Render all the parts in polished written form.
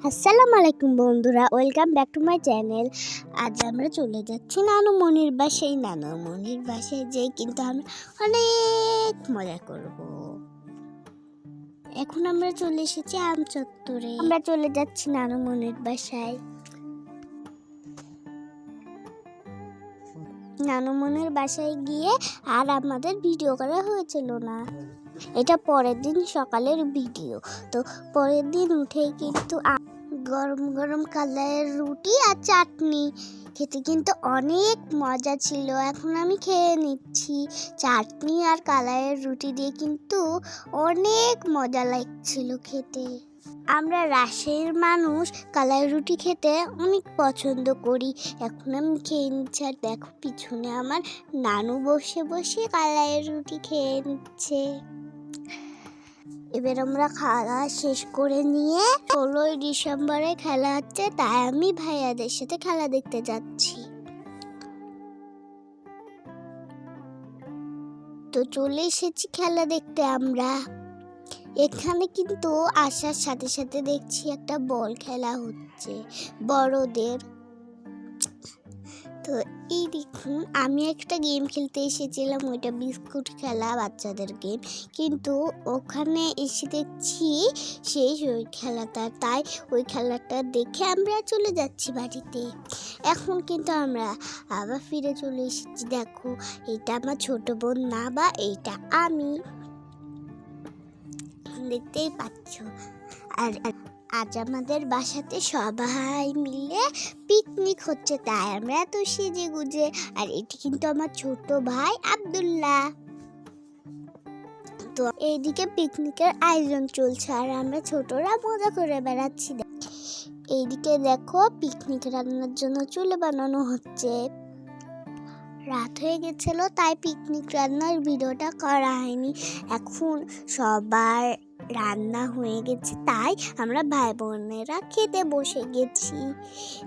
আসসালামু আলাইকুম বন্ধুরা, welcome back to my channel. আজ আমরা চলে যাচ্ছি নানুমণির বাসায়। নানুমণির বাসায় যেয়ে কিন্তু আমরা অনেক মজা করব। এখন আমরা চলে এসেছি আম চত্বরে। আমরা চলে যাচ্ছি নানুমণির বাসায়। নানুমণির বাসায় গিয়ে আর আমাদের ভিডিও করা হয়েছিল না, এটা পরের দিন সকালের ভিডিও। তো পরের দিন উঠে কিন্তু গরম গরম কালারের রুটি আর চাটনি খেতে কিন্তু অনেক মজা ছিল। এখন আমি খেয়ে নিচ্ছি। চাটনি আর কালারের রুটি দিয়ে কিন্তু অনেক মজা লাগছিল খেতে। আমরা রাজশাহীর মানুষ কালাই রুটি খেতে অনেক পছন্দ করি। এখন আমি খেয়ে নিচ্ছি। আর দেখো পিছনে আমার নানু বসে বসে কালাই রুটি খেয়ে নিচ্ছে। এবার আমরা খাওয়া শেষ করে নিয়ে 16ই ডিসেম্বরে খেলা হচ্ছে, তাই আমি ভাইয়াদের সাথে খেলা দেখতে যাচ্ছি। তো চলে এসেছি খেলা দেখতে আমরা। এখানে কিন্তু আসার সাথে সাথে দেখছি একটা বল খেলা হচ্ছে বড়দের। তো এই দেখুন, আমি একটা গেম খেলতে এসেছিলাম, ওইটা বিস্কুট খেলা, বাচ্চাদের গেম। কিন্তু ওখানে এসে দেখছি শেষ ওই খেলাটা, তাই ওই খেলাটা দেখে আমরা চলে যাচ্ছি বাড়িতে। এখন কিন্তু আমরা আবার ফিরে চলে এসেছি। দেখো, এটা আমার ছোট বোন না, বা এইটা আমি, দেখতেই পাচ্ছ। আর আজ আমাদের বাসাতে সবাই মিলে পিকনিক হচ্ছে, তাই আমরা এত সেজে গুজে। আর এটি কিন্তু আমার ছোট ভাই আব্দুল্লাহ। তো এইদিকে পিকনিকের আয়োজন চলছে আর আমরা ছোটরা মজা করে বেড়াচ্ছি। এইদিকে দেখো, পিকনিক রান্নার জন্য চুলে বানানো হচ্ছে। রাত হয়ে গেছিল, তাই পিকনিক রান্নার ভিডিওটা করা হয়নি। এখন সবার রান্না হয়ে গেছে, তাই আমরা ভাই বোনেরা খেতে বসে গেছি।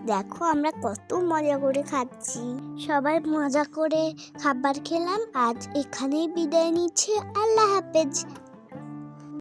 দেখো আমরা কত মজা করে খাচ্ছি। সবাই মজা করে খাবার খেলাম। আজ এখানেই বিদায় নিচ্ছি। আল্লাহ হাফেজ।